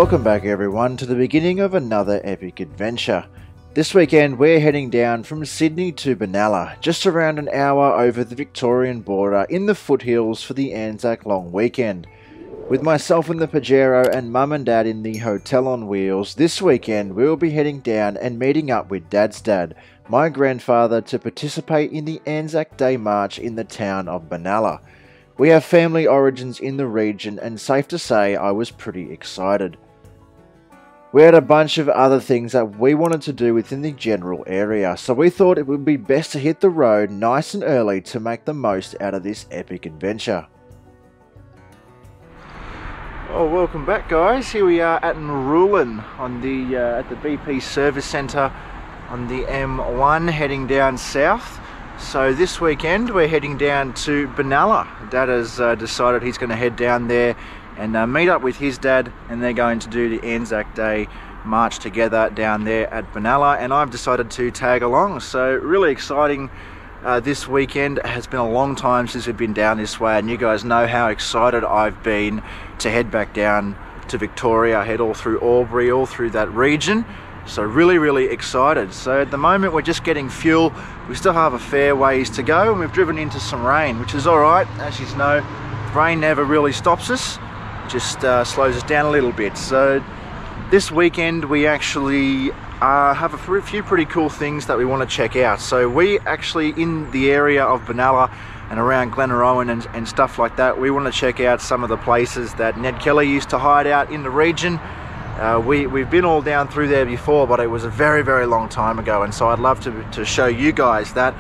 Welcome back everyone to the beginning of another epic adventure. This weekend we're heading down from Sydney to Benalla, just around an hour over the Victorian border in the foothills for the Anzac long weekend. With myself in the Pajero and mum and dad in the hotel on wheels, this weekend we will be heading down and meeting up with Dad's dad, my grandfather, to participate in the Anzac Day March in the town of Benalla. We have family origins in the region and safe to say I was pretty excited. We had a bunch of other things that we wanted to do within the general area, so we thought it would be best to hit the road nice and early to make the most out of this epic adventure. Oh, welcome back guys. Here we are at Narullan on the at the BP service centre on the M1 heading down south. So this weekend we're heading down to Benalla. Dad has decided he's going to head down there and meet up with his dad, and they're going to do the Anzac Day march together down there at Benalla, and I've decided to tag along. So really exciting this weekend. It has been a long time since we've been down this way, and you guys know how excited I've been to head back down to Victoria, head all through Albury, all through that region. So really excited. So at the moment we're just getting fuel. We still have a fair ways to go, and we've driven into some rain, which is alright. As you know, rain never really stops us, just slows us down a little bit. So this weekend we actually have a few pretty cool things that we want to check out. So we actually, in the area of Benalla and around Glenorowan and stuff like that, we want to check out some of the places that Ned Kelly used to hide out in the region. We've been all down through there before, but it was a very long time ago, and so I'd love to show you guys that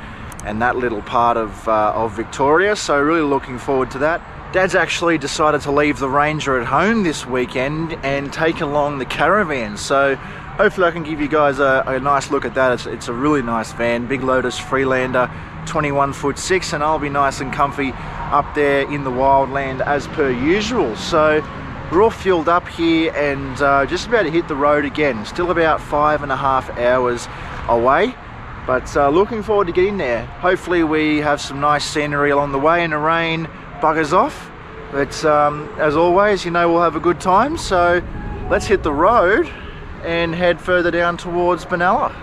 and that little part of Victoria. So really looking forward to that. Dad's actually decided to leave the Ranger at home this weekend and take along the caravan, so hopefully I can give you guys a nice look at that. It's a really nice van, big Lotus Freelander, 21'6", and I'll be nice and comfy up there in the wildland as per usual. So we're all fueled up here and just about to hit the road again. Still about 5.5 hours away, but looking forward to getting there. Hopefully we have some nice scenery along the way and the rain buggers off. But as always, you know, we'll have a good time. So let's hit the road and head further down towards Benalla.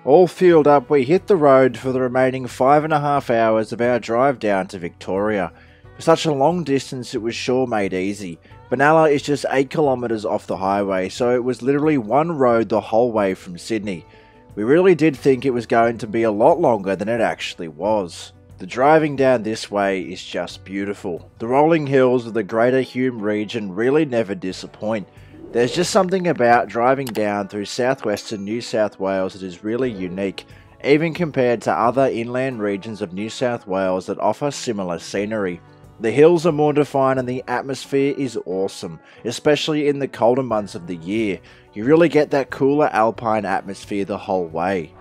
All fueled up, we hit the road for the remaining 5.5 hours of our drive down to Victoria. For such a long distance, it was sure made easy. Benalla is just 8 kilometres off the highway, so it was literally one road the whole way from Sydney. We really did think it was going to be a lot longer than it actually was. The driving down this way is just beautiful. The rolling hills of the Greater Hume region really never disappoint. There's just something about driving down through southwestern New South Wales that is really unique, even compared to other inland regions of New South Wales that offer similar scenery. The hills are more defined and the atmosphere is awesome, especially in the colder months of the year. You really get that cooler alpine atmosphere the whole way.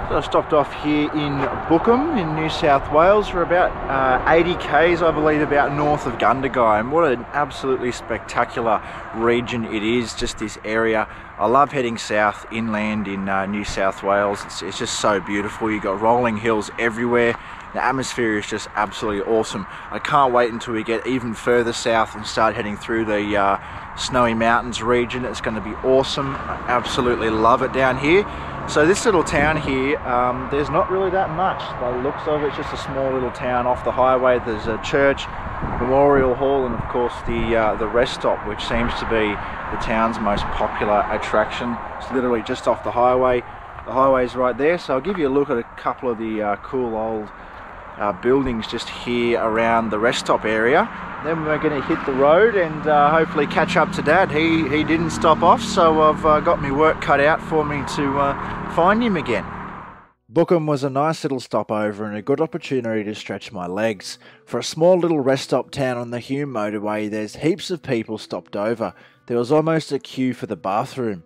So I stopped off here in Bookham in New South Wales. We're about 80 k's, I believe, about north of Gundagai, and what an absolutely spectacular region it is, just this area. I love heading south inland in New South Wales. It's just so beautiful. You've got rolling hills everywhere. The atmosphere is just absolutely awesome. I can't wait until we get even further south and start heading through the Snowy Mountains region. It's going to be awesome. I absolutely love it down here. So this little town here, there's not really that much. By the looks of it, it's just a small little town off the highway. There's a church, Memorial Hall, and of course the rest stop, which seems to be the town's most popular attraction. It's literally just off the highway. The highway's right there, so I'll give you a look at a couple of the cool old buildings just here around the rest stop area. Then we're going to hit the road and hopefully catch up to Dad. He didn't stop off, so I've got my work cut out for me to find him again. Bookham was a nice little stopover and a good opportunity to stretch my legs. For a small little rest stop town on the Hume motorway, there's heaps of people stopped over. There was almost a queue for the bathroom.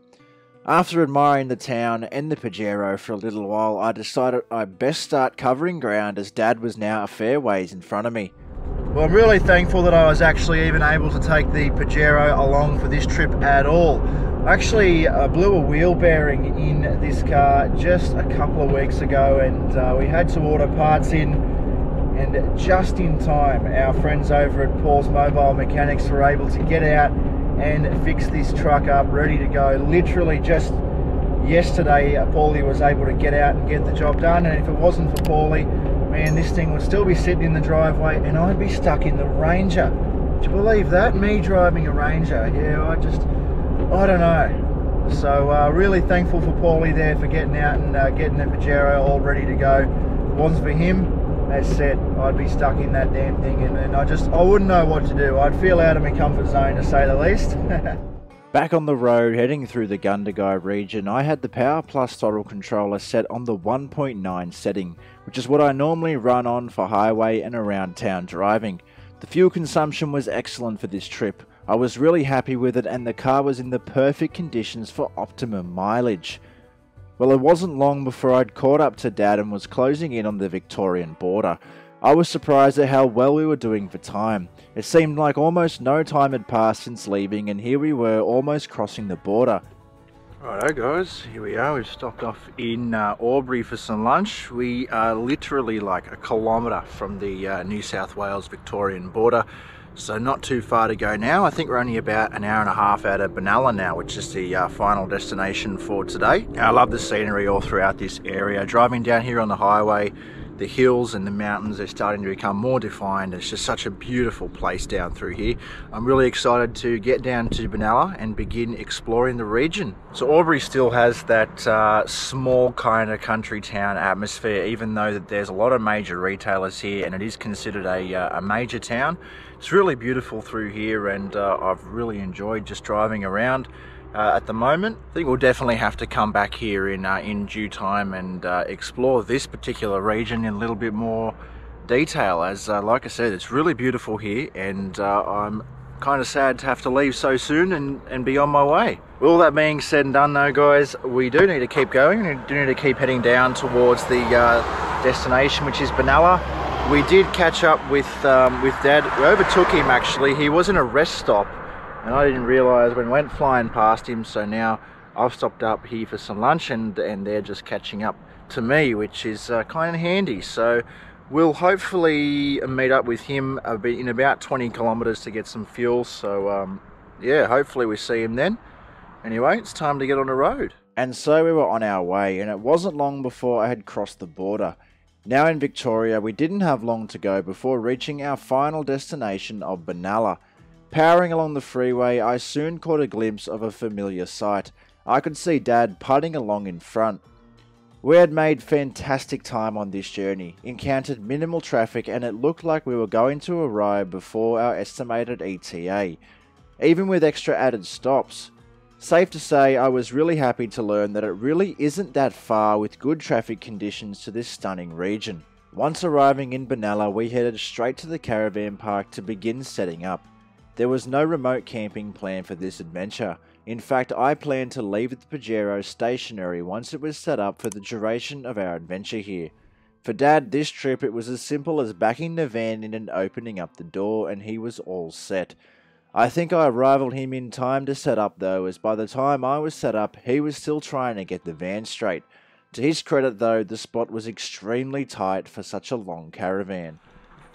After admiring the town and the Pajero for a little while, I decided I'd best start covering ground as Dad was now a fair ways in front of me. Well, I'm really thankful that I was actually even able to take the Pajero along for this trip at all. I actually blew a wheel bearing in this car just a couple of weeks ago, and we had to order parts in, and just in time our friends over at Paul's Mobile Mechanics were able to get out and fix this truck up, ready to go. Literally just yesterday, Paulie was able to get out and get the job done, and if it wasn't for Paulie, man, this thing would still be sitting in the driveway and I'd be stuck in the Ranger. Do you believe that? Me driving a Ranger. Yeah, I don't know. So really thankful for Paulie there for getting out and getting the Pajero all ready to go. If it wasn't for him, as said, I'd be stuck in that damn thing, and I wouldn't know what to do. I'd feel out of my comfort zone, to say the least. Back on the road, heading through the Gundagai region, I had the Power Plus throttle controller set on the 1.9 setting, which is what I normally run on for highway and around town driving. The fuel consumption was excellent for this trip. I was really happy with it, and the car was in the perfect conditions for optimum mileage. Well, it wasn't long before I'd caught up to Dad and was closing in on the Victorian border. I was surprised at how well we were doing for time. It seemed like almost no time had passed since leaving, and here we were almost crossing the border. Righto guys, here we are. We've stopped off in Albury for some lunch. We are literally like a kilometre from the New South Wales Victorian border, so not too far to go now. I think we're only about an hour and a half out of Benalla now, which is the final destination for today. Now, I love the scenery all throughout this area. Driving down here on the highway, the hills and the mountains are starting to become more defined. It's just such a beautiful place down through here. I'm really excited to get down to Benalla and begin exploring the region. So Albury still has that small kind of country town atmosphere, even though that there's a lot of major retailers here and it is considered a major town. It's really beautiful through here, and I've really enjoyed just driving around. At the moment, I think we'll definitely have to come back here in due time and explore this particular region in a little bit more detail, as like I said, it's really beautiful here, and I'm kind of sad to have to leave so soon and be on my way. With all that being said and done though guys, we do need to keep going. We do need to keep heading down towards the destination, which is Benalla. We did catch up with Dad. We overtook him actually. He was in a rest stop, and I didn't realise when we went flying past him, so now I've stopped up here for some lunch, and they're just catching up to me, which is kind of handy. So we'll hopefully meet up with him in about 20 kilometres to get some fuel. So yeah, hopefully we see him then. Anyway, it's time to get on the road. And so we were on our way, and it wasn't long before I had crossed the border. Now in Victoria, we didn't have long to go before reaching our final destination of Benalla. Powering along the freeway, I soon caught a glimpse of a familiar sight. I could see Dad putting along in front. We had made fantastic time on this journey, encountered minimal traffic, and it looked like we were going to arrive before our estimated ETA, even with extra added stops. Safe to say, I was really happy to learn that it really isn't that far with good traffic conditions to this stunning region. Once arriving in Benalla, we headed straight to the caravan park to begin setting up. There was no remote camping planned for this adventure. In fact, I planned to leave the Pajero stationary once it was set up for the duration of our adventure here. For Dad, this trip it was as simple as backing the van in and opening up the door, and he was all set. I think I rivaled him in time to set up though, as by the time I was set up, he was still trying to get the van straight. To his credit though, the spot was extremely tight for such a long caravan.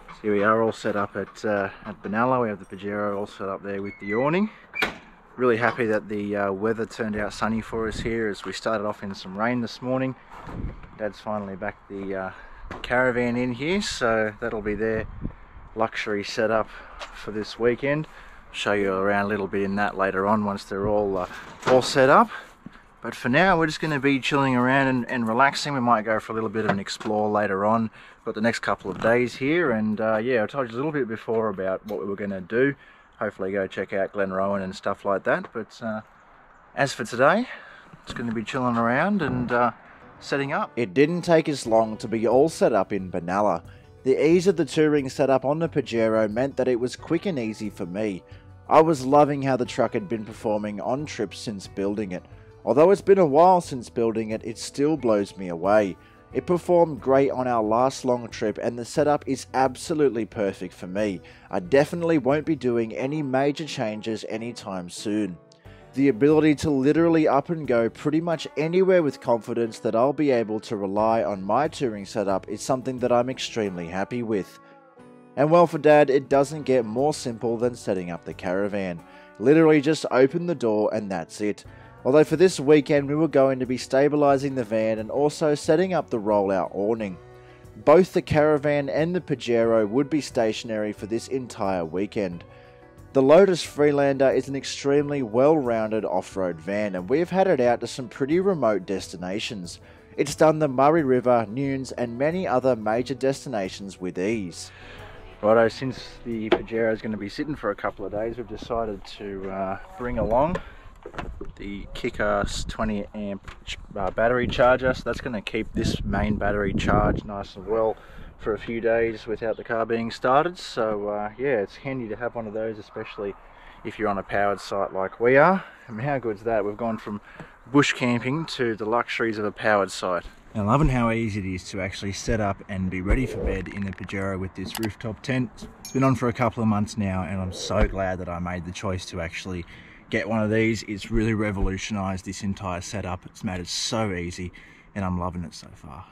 So here we are all set up at Benalla. We have the Pajero all set up there with the awning. Really happy that the weather turned out sunny for us here, as we started off in some rain this morning. Dad's finally backed the caravan in here, so that'll be their luxury setup for this weekend. Show you around a little bit in that later on once they're all set up. But for now, we're just going to be chilling around and relaxing. We might go for a little bit of an explore later on. Got the next couple of days here, and yeah, I told you a little bit before about what we were going to do. Hopefully go check out Glenrowan and stuff like that. But as for today, it's going to be chilling around and setting up. It didn't take us long to be all set up in Benalla. The ease of the touring setup on the Pajero meant that it was quick and easy for me. I was loving how the truck had been performing on trips since building it. Although it's been a while since building it, it still blows me away. It performed great on our last long trip, and the setup is absolutely perfect for me. I definitely won't be doing any major changes anytime soon. The ability to literally up and go pretty much anywhere with confidence that I'll be able to rely on my touring setup is something that I'm extremely happy with. And well, for Dad, it doesn't get more simple than setting up the caravan. Literally just open the door and that's it. Although for this weekend we were going to be stabilising the van and also setting up the rollout awning. Both the Caravan and the Pajero would be stationary for this entire weekend. The Lotus Freelander is an extremely well-rounded off-road van, and we've had it out to some pretty remote destinations. It's done the Murray River, Nunes and many other major destinations with ease. Righto, since the Pajero is going to be sitting for a couple of days, we've decided to bring along the Kick-Ass 20 amp battery charger. So that's going to keep this main battery charged nice and well for a few days without the car being started. So yeah, it's handy to have one of those, especially if you're on a powered site like we are. I mean, how good's that? We've gone from bush camping to the luxuries of a powered site. I'm loving how easy it is to actually set up and be ready for bed in the Pajero with this rooftop tent. It's been on for a couple of months now, and I'm so glad that I made the choice to actually get one of these. It's really revolutionised this entire setup. It's made it so easy, and I'm loving it so far.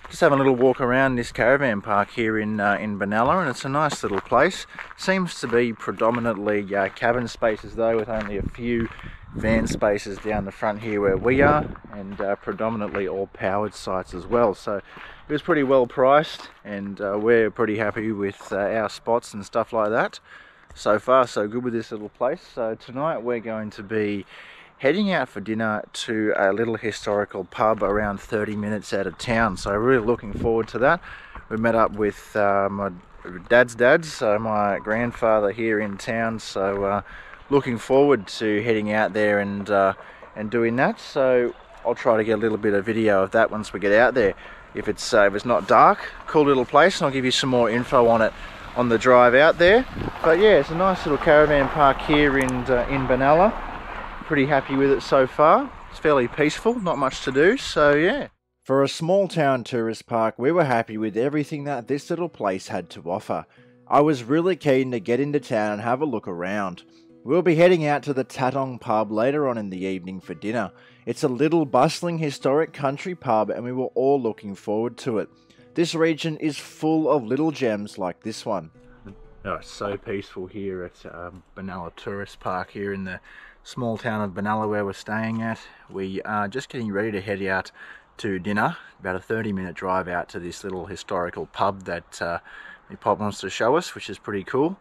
Just having a little walk around this caravan park here in Benalla, and it's a nice little place. Seems to be predominantly cabin spaces though, with only a few van spaces down the front here where we are, and predominantly all powered sites as well. So it was pretty well priced, and we're pretty happy with our spots and stuff like that. So far so good with this little place. So tonight we're going to be heading out for dinner to a little historical pub around 30 minutes out of town. So really looking forward to that. We met up with my dad's dad, so my grandfather here in town. So looking forward to heading out there and doing that. So I'll try to get a little bit of video of that once we get out there. If it's not dark, cool little place, and I'll give you some more info on it on the drive out there. But yeah, it's a nice little caravan park here in Benalla. Pretty happy with it so far. It's fairly peaceful, not much to do, so yeah. For a small town tourist park, we were happy with everything that this little place had to offer. I was really keen to get into town and have a look around. We'll be heading out to the Tatong pub later on in the evening for dinner. It's a little bustling historic country pub, and we were all looking forward to it. This region is full of little gems like this one. Oh, it's so peaceful here at Benalla Tourist Park here in the small town of Benalla where we're staying at. We are just getting ready to head out to dinner, about a 30-minute drive out to this little historical pub that the Pop wants to show us, which is pretty cool.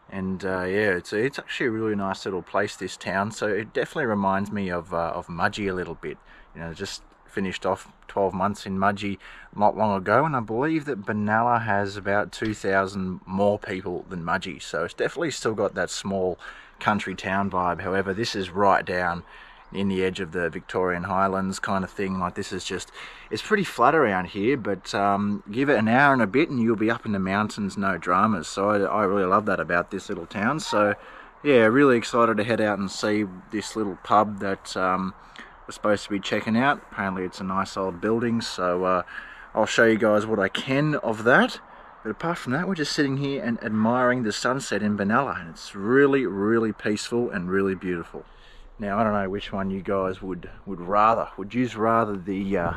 And yeah, it's actually a really nice little place, this town. So it definitely reminds me of Mudgee a little bit. You know, just finished off 12 months in Mudgee not long ago, and I believe that Benalla has about 2,000 more people than Mudgee. So it's definitely still got that small country town vibe. However, this is right down in the edge of the Victorian Highlands kind of thing. Like, this is just, it's pretty flat around here, but give it an hour and a bit and you'll be up in the mountains, no dramas. So I really love that about this little town. So yeah, really excited to head out and see this little pub that we're supposed to be checking out. Apparently it's a nice old building, so I'll show you guys what I can of that. But apart from that, we're just sitting here and admiring the sunset in Benalla, and it's really, really peaceful and really beautiful. Now, I don't know which one you guys would rather. Would you rather the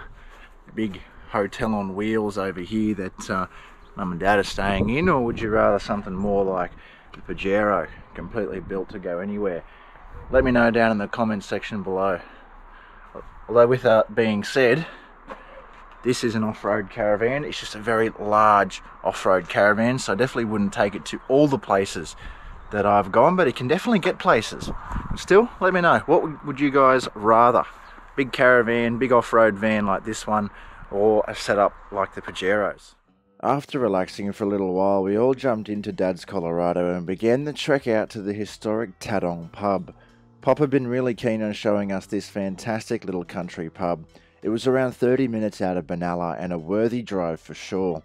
big hotel on wheels over here that Mum and Dad are staying in, or would you rather something more like the Pajero, completely built to go anywhere? Let me know down in the comments section below. Although with that being said, this is an off-road caravan. It's just a very large off-road caravan, so I definitely wouldn't take it to all the places that I've gone, but it can definitely get places. Still, let me know, what would you guys rather? Big caravan, big off-road van like this one, or a setup like the Pajeros? After relaxing for a little while, we all jumped into Dad's Colorado and began the trek out to the historic Tatong pub. Pop had been really keen on showing us this fantastic little country pub. It was around 30 minutes out of Benalla and a worthy drive for sure.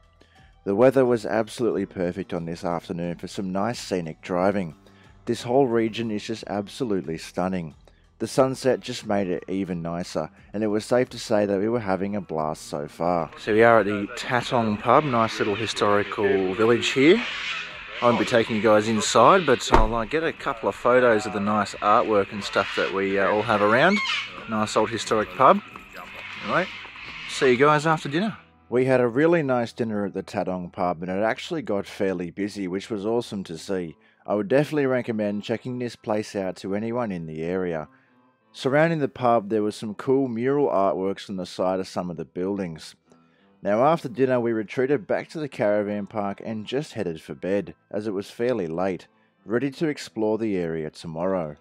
The weather was absolutely perfect on this afternoon for some nice scenic driving. This whole region is just absolutely stunning. The sunset just made it even nicer, and it was safe to say that we were having a blast so far. So we are at the Tatong pub, nice little historical village here. I won't be taking you guys inside, but I'll get a couple of photos of the nice artwork and stuff that we all have around. Nice old historic pub. Anyway, see you guys after dinner. We had a really nice dinner at the Tatong pub, and it actually got fairly busy, which was awesome to see. I would definitely recommend checking this place out to anyone in the area. Surrounding the pub there was some cool mural artworks on the side of some of the buildings. Now after dinner we retreated back to the caravan park and just headed for bed, as it was fairly late, ready to explore the area tomorrow.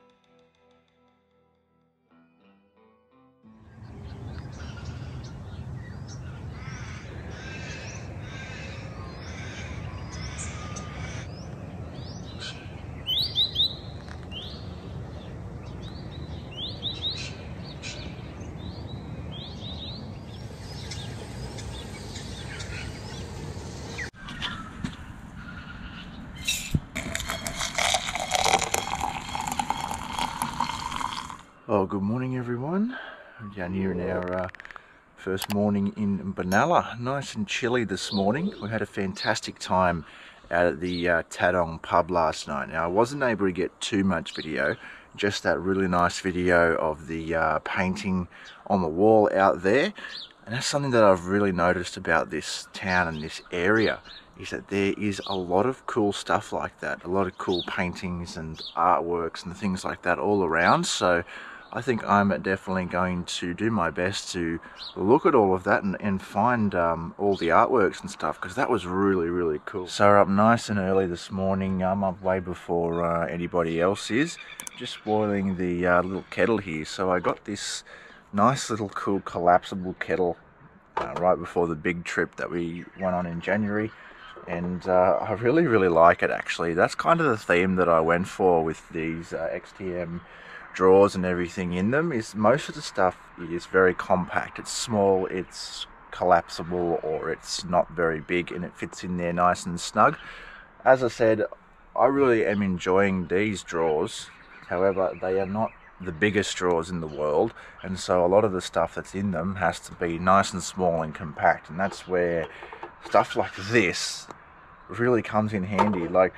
Oh, good morning everyone. I'm down here in our first morning in Benalla. Nice and chilly this morning. We had a fantastic time out at the Tadong pub last night. Now I wasn't able to get too much video, just that really nice video of the painting on the wall out there. And that's something that I've really noticed about this town and this area, is that there is a lot of cool stuff like that. A lot of cool paintings and artworks and things like that all around. So I think I'm definitely going to do my best to look at all of that and find all the artworks and stuff, because that was really cool. So we're up nice and early this morning. I'm up way before anybody else is, just boiling the little kettle here. So I got this nice little cool collapsible kettle right before the big trip that we went on in January, and I really like it actually. That's kind of the theme that I went for with these XTM drawers and everything in them. Is most of the stuff is very compact. It's small, it's collapsible, or it's not very big, and it fits in there nice and snug. As I said, I really am enjoying these drawers. However, they are not the biggest drawers in the world, and so a lot of the stuff that's in them has to be nice and small and compact, and that's where stuff like this really comes in handy. Like,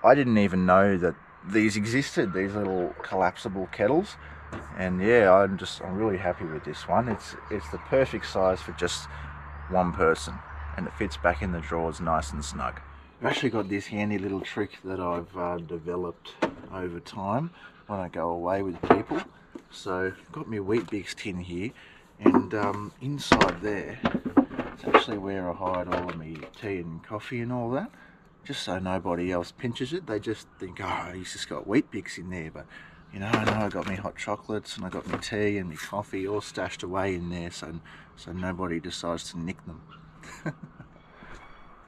I didn't even know that these existed, these little collapsible kettles, and yeah, I'm really happy with this one. It's the perfect size for just one person, and it fits back in the drawers nice and snug. I've actually got this handy little trick that I've developed over time when I go away with people. So I've got my Weet-Bix tin here, and inside there, it's actually where I hide all of my tea and coffee and all that, just so nobody else pinches it. They just think, oh, he's just got Weet-Bix in there, but you know, I got my hot chocolates and I got my tea and my coffee all stashed away in there, so nobody decides to nick them.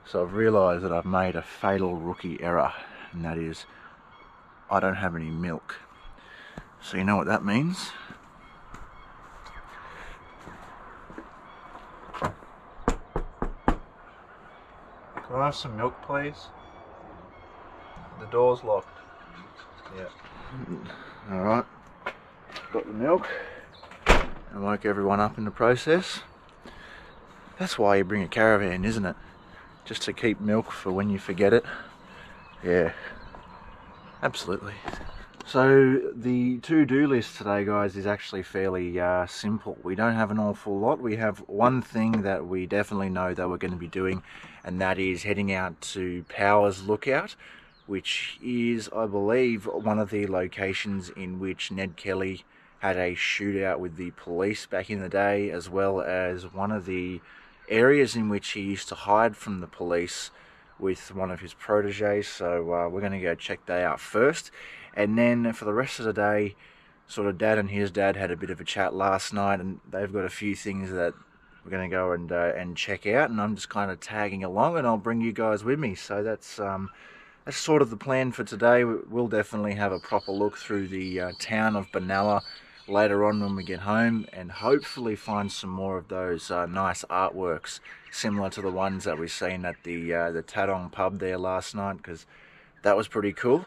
So I've realised that I've made a fatal rookie error, and that is I don't have any milk. So you know what that means? Can I have some milk, please? The door's locked. Yeah. Alright. Got the milk. I woke everyone up in the process. That's why you bring a caravan, isn't it? Just to keep milk for when you forget it. Yeah. Absolutely. So the to-do list today, guys, is actually fairly simple. We don't have an awful lot. We have one thing that we definitely know that we're going to be doing, and that is heading out to Powers Lookout, which is, I believe, one of the locations in which Ned Kelly had a shootout with the police back in the day, as well as one of the areas in which he used to hide from the police with one of his proteges. So we're going to go check that out first, and then for the rest of the day, sort of Dad and his dad had a bit of a chat last night, and they've got a few things that we're going to go and check out, and I'm just kind of tagging along, and I'll bring you guys with me. So that's sort of the plan for today. We'll definitely have a proper look through the town of Benalla later on when we get home, and hopefully find some more of those nice artworks similar to the ones that we've seen at the Tadong pub there last night, because that was pretty cool.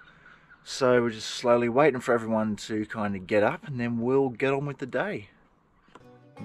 So we're just slowly waiting for everyone to kind of get up, and then we'll get on with the day.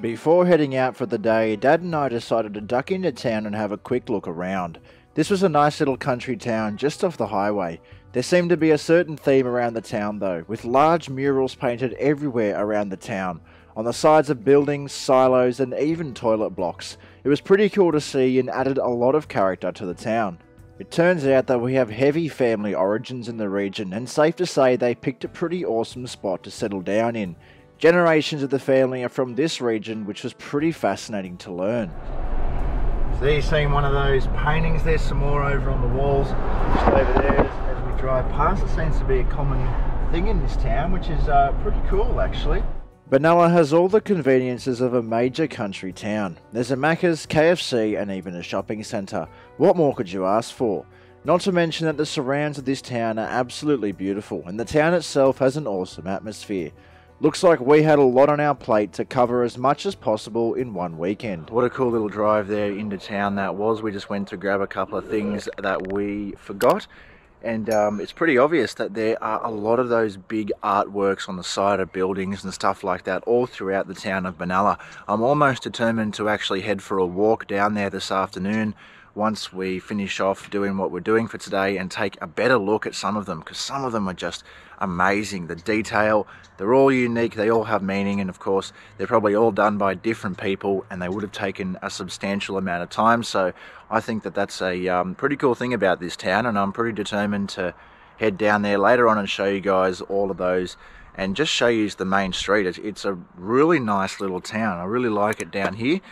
Before heading out for the day, Dad and I decided to duck into town and have a quick look around. This was a nice little country town just off the highway. There seemed to be a certain theme around the town though, with large murals painted everywhere around the town, on the sides of buildings, silos, and even toilet blocks. It was pretty cool to see and added a lot of character to the town. It turns out that we have heavy family origins in the region, and safe to say they picked a pretty awesome spot to settle down in. Generations of the family are from this region, which was pretty fascinating to learn. So there you're seeing one of those paintings. There's some more over on the walls just over there as we drive past. It seems to be a common thing in this town, which is pretty cool actually. Benalla has all the conveniences of a major country town. There's a Macca's, KFC and even a shopping centre. What more could you ask for? Not to mention that the surrounds of this town are absolutely beautiful, and the town itself has an awesome atmosphere. Looks like we had a lot on our plate to cover as much as possible in one weekend. What a cool little drive there into town that was. We just went to grab a couple of things that we forgot. And it's pretty obvious that there are a lot of those big artworks on the side of buildings and stuff like that all throughout the town of Benalla. I'm almost determined to actually head for a walk down there this afternoon once we finish off doing what we're doing for today and take a better look at some of them, because some of them are just amazing. The detail, they're all unique, they all have meaning, and of course they're probably all done by different people and they would have taken a substantial amount of time. So I think that that's a pretty cool thing about this town, and I'm pretty determined to head down there later on and show you guys all of those and just show you the main street. It's a really nice little town. I really like it down here.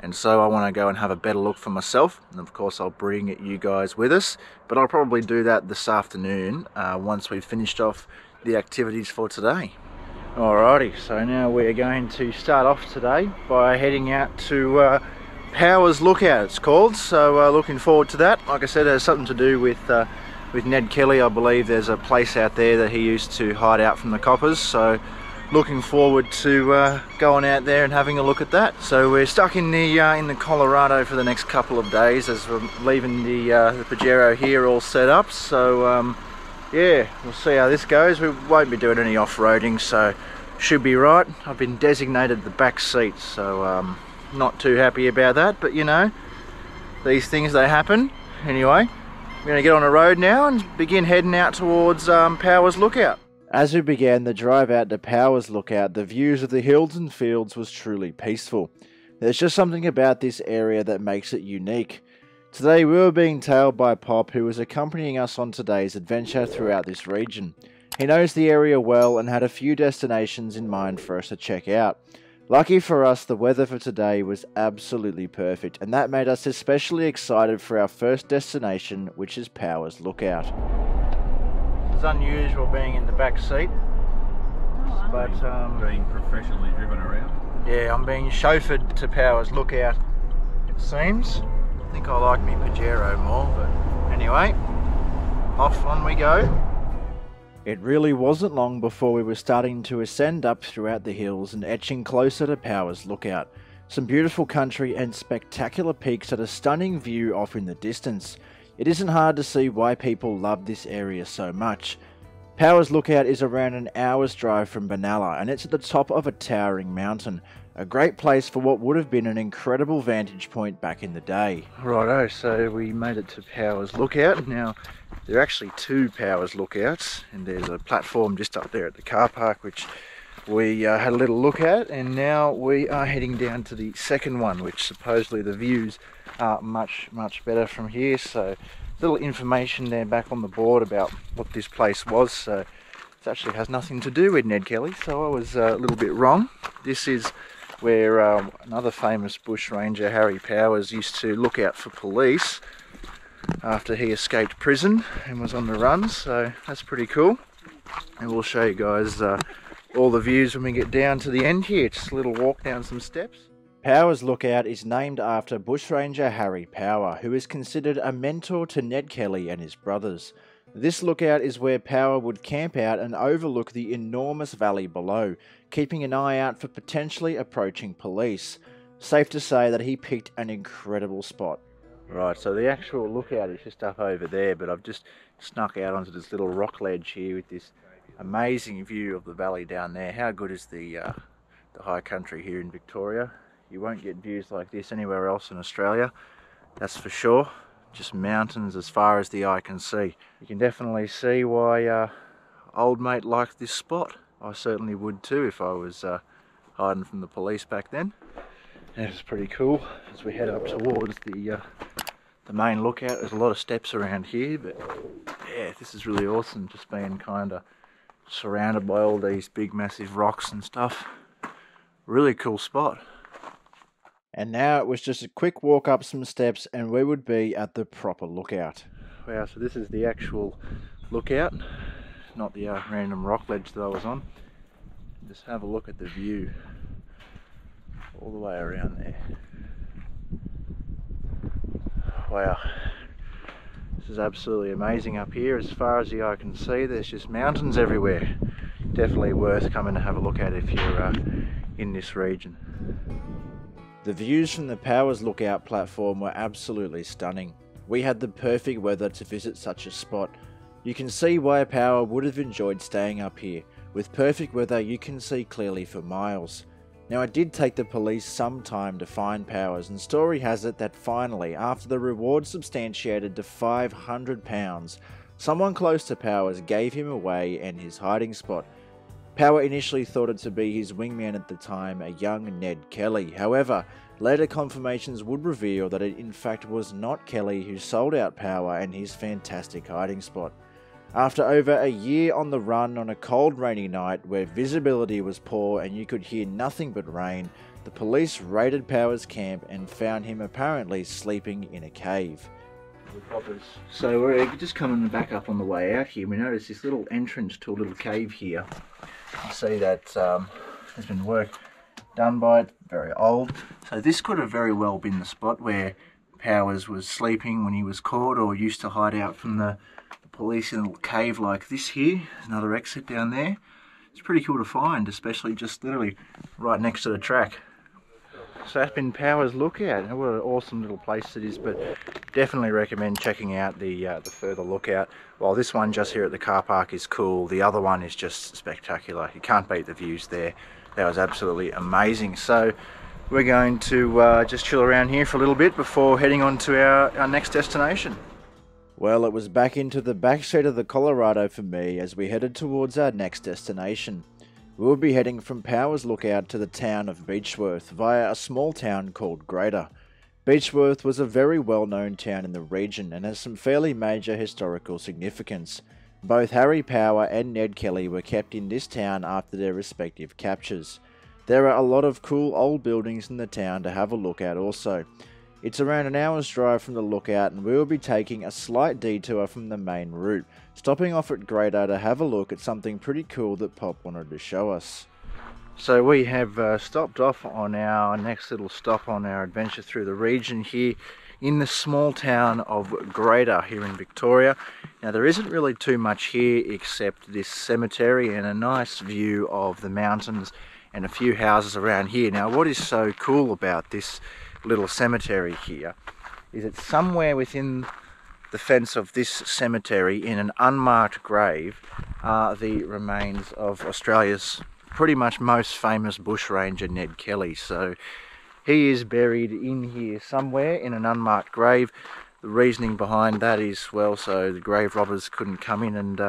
And so I want to go and have a better look for myself, and of course I'll bring you guys with us, but I'll probably do that this afternoon once we've finished off the activities for today. Alrighty, so now we're going to start off today by heading out to Powers Lookout, it's called. So looking forward to that. Like I said, it has something to do with Ned Kelly. I believe there's a place out there that he used to hide out from the coppers, so looking forward to going out there and having a look at that. So we're stuck in the Colorado for the next couple of days as we're leaving the Pajero here all set up. So yeah, we'll see how this goes. We won't be doing any off-roading, so should be right. I've been designated the back seat, so not too happy about that, but you know, these things, they happen. Anyway, we're going to get on the road now and begin heading out towards Powers Lookout. As we began the drive out to Powers Lookout, the views of the hills and fields was truly peaceful. There's just something about this area that makes it unique. Today we were being tailed by Pop, who was accompanying us on today's adventure throughout this region. He knows the area well and had a few destinations in mind for us to check out. Lucky for us, the weather for today was absolutely perfect, and that made us especially excited for our first destination, which is Powers Lookout. It's unusual being in the back seat, but being professionally driven around. Yeah, I'm being chauffeured to Powers Lookout, it seems. I think I like me Pajero more, but anyway, off on we go. It really wasn't long before we were starting to ascend up throughout the hills and etching closer to Powers Lookout. Some beautiful country and spectacular peaks at a stunning view off in the distance. It isn't hard to see why people love this area so much. Powers Lookout is around an hour's drive from Benalla, and it's at the top of a towering mountain. A great place for what would have been an incredible vantage point back in the day. Righto, so we made it to Powers Lookout. Now, there are actually two Powers Lookouts, and there's a platform just up there at the car park, which we had a little look at, and now we are heading down to the second one, which supposedly the views are much better from here. So little information there back on the board about what this place was. So it actually has nothing to do with Ned Kelly, so I was a little bit wrong. This is where another famous bush ranger, Harry Powers, used to look out for police after he escaped prison and was on the run, so that's pretty cool. And we'll show you guys all the views when we get down to the end here. Just a little walk down some steps. Powers Lookout is named after bushranger Harry Power, who is considered a mentor to Ned Kelly and his brothers. This lookout is where Power would camp out and overlook the enormous valley below, keeping an eye out for potentially approaching police. Safe to say that he picked an incredible spot. Right, so the actual lookout is just up over there, but I've just snuck out onto this little rock ledge here with this amazing view of the valley down there. How good is the high country here in Victoria? You won't get views like this anywhere else in Australia, that's for sure. Just mountains as far as the eye can see. You can definitely see why old mate liked this spot. I certainly would too if I was hiding from the police back then. And it's pretty cool as we head up towards the the main lookout. There's a lot of steps around here, but yeah, this is really awesome, just being kind of surrounded by all these big massive rocks and stuff. Really cool spot. And now it was just a quick walk up some steps and we would be at the proper lookout. Wow, so this is the actual lookout, not the random rock ledge that I was on. Just have a look at the view all the way around there. Wow, this is absolutely amazing up here. As far as the eye can see, there's just mountains everywhere. Definitely worth coming to have a look at if you're in this region. The views from the Powers Lookout platform were absolutely stunning. We had the perfect weather to visit such a spot. You can see why Power would have enjoyed staying up here. With perfect weather you can see clearly for miles. Now it did take the police some time to find Powers, and story has it that finally, after the reward substantiated to £500, someone close to Powers gave him away and his hiding spot. Power initially thought it to be his wingman at the time, a young Ned Kelly. However, later confirmations would reveal that it in fact was not Kelly who sold out Power and his fantastic hiding spot. After over a year on the run on a cold rainy night where visibility was poor and you could hear nothing but rain, the police raided Power's camp and found him apparently sleeping in a cave. So we're just coming back up on the way out here. We notice this little entrance to a little cave here. You see that there's been work done by it, very old. So this could have very well been the spot where Powers was sleeping when he was caught, or used to hide out from the police in a little cave like this here. There's another exit down there. It's pretty cool to find, especially just literally right next to the track. So that's been Powers Lookout. What an awesome little place it is, but definitely recommend checking out the further lookout. While this one just here at the car park is cool, the other one is just spectacular. You can't beat the views there. That was absolutely amazing. So we're going to just chill around here for a little bit before heading on to our next destination. Well, it was back into the backstreet of the Colorado for me as we headed towards our next destination. We will be heading from Powers Lookout to the town of Beechworth via a small town called Greta. Beechworth was a very well-known town in the region and has some fairly major historical significance. Both Harry Power and Ned Kelly were kept in this town after their respective captures. There are a lot of cool old buildings in the town to have a look at also. It's around an hour's drive from the lookout and we will be taking a slight detour from the main route, stopping off at Greta to have a look at something pretty cool that Pop wanted to show us. So we have stopped off on our next little stop on our adventure through the region here in the small town of Greta here in Victoria. Now there isn't really too much here except this cemetery and a nice view of the mountains and a few houses around here. Now what is so cool about this little cemetery here is it's somewhere within the fence of this cemetery in an unmarked grave are the remains of Australia's pretty much most famous bushranger Ned Kelly. So he is buried in here somewhere in an unmarked grave. The reasoning behind that is, well, so the grave robbers couldn't come in and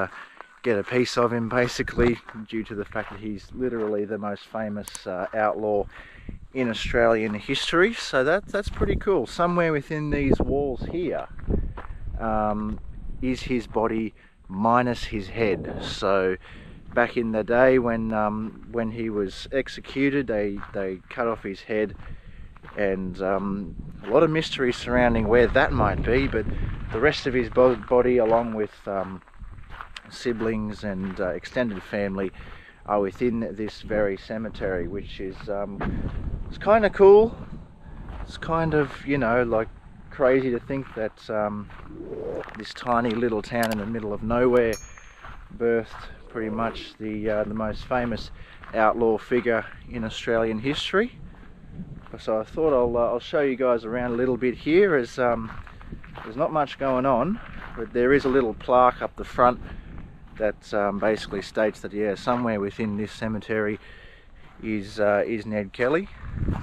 get a piece of him, basically, due to the fact that he's literally the most famous outlaw in Australian history. So that's pretty cool. Somewhere within these walls here is his body minus his head. So back in the day when he was executed, they cut off his head, and a lot of mystery surrounding where that might be, but the rest of his body, along with siblings and extended family, are within this very cemetery, which is it's kind of cool. It's kind of, you know, like crazy to think that this tiny little town in the middle of nowhere birthed pretty much the most famous outlaw figure in Australian history. So I thought I'll show you guys around a little bit here, as there's not much going on, but there is a little plaque up the front that basically states that, yeah, somewhere within this cemetery is Ned Kelly,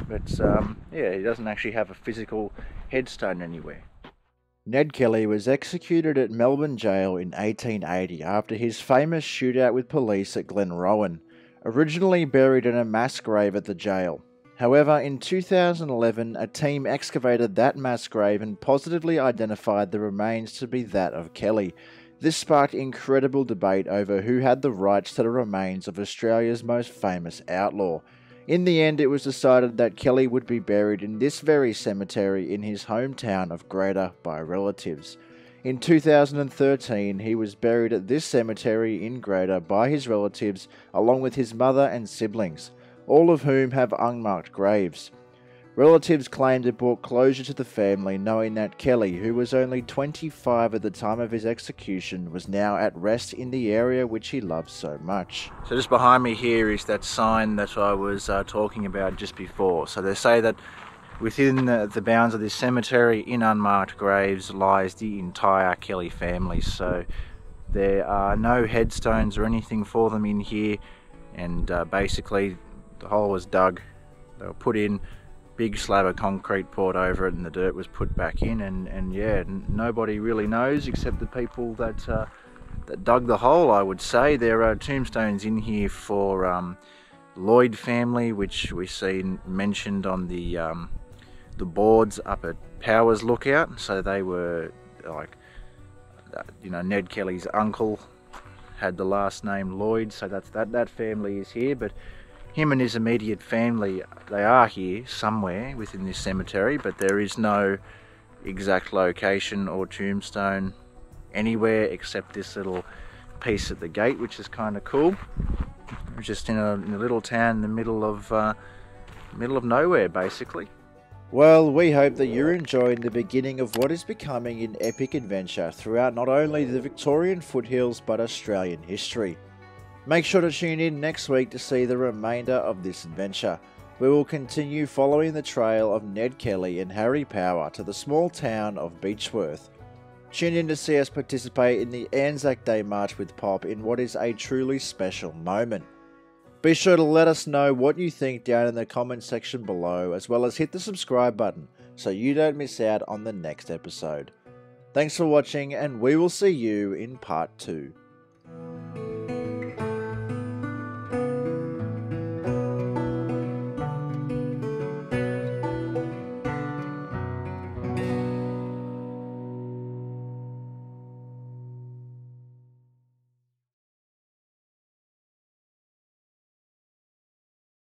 but yeah, he doesn't actually have a physical headstone anywhere. Ned Kelly was executed at Melbourne Jail in 1880 after his famous shootout with police at Glenrowan, originally buried in a mass grave at the jail. However, in 2011, a team excavated that mass grave and positively identified the remains to be that of Kelly. This sparked incredible debate over who had the rights to the remains of Australia's most famous outlaw. In the end, it was decided that Kelly would be buried in this very cemetery in his hometown of Grada by relatives. In 2013, he was buried at this cemetery in Grada by his relatives along with his mother and siblings, all of whom have unmarked graves. Relatives claimed it brought closure to the family knowing that Kelly, who was only 25 at the time of his execution, was now at rest in the area which he loved so much. So just behind me here is that sign that I was talking about just before. So they say that within the bounds of this cemetery, in unmarked graves, lies the entire Kelly family. So there are no headstones or anything for them in here, and basically the hole was dug, they were put in, big slab of concrete poured over it, and the dirt was put back in, and yeah, nobody really knows except the people that dug the hole, I would say. There are tombstones in here for Lloyd family, which we see mentioned on the boards up at Powers Lookout. So they were like, Ned Kelly's uncle had the last name Lloyd, so that family is here. But him and his immediate family, they are here somewhere within this cemetery, but there is no exact location or tombstone anywhere except this little piece at the gate, which is kind of cool. We're just in a little town in the middle of nowhere, basically. Well, we hope that you're enjoying the beginning of what is becoming an epic adventure throughout not only the Victorian foothills but Australian history. Make sure to tune in next week to see the remainder of this adventure. We will continue following the trail of Ned Kelly and Harry Power to the small town of Beechworth. Tune in to see us participate in the Anzac Day March with Pop in what is a truly special moment. Be sure to let us know what you think down in the comment section below, as well as hit the subscribe button so you don't miss out on the next episode. Thanks for watching, and we will see you in part 2.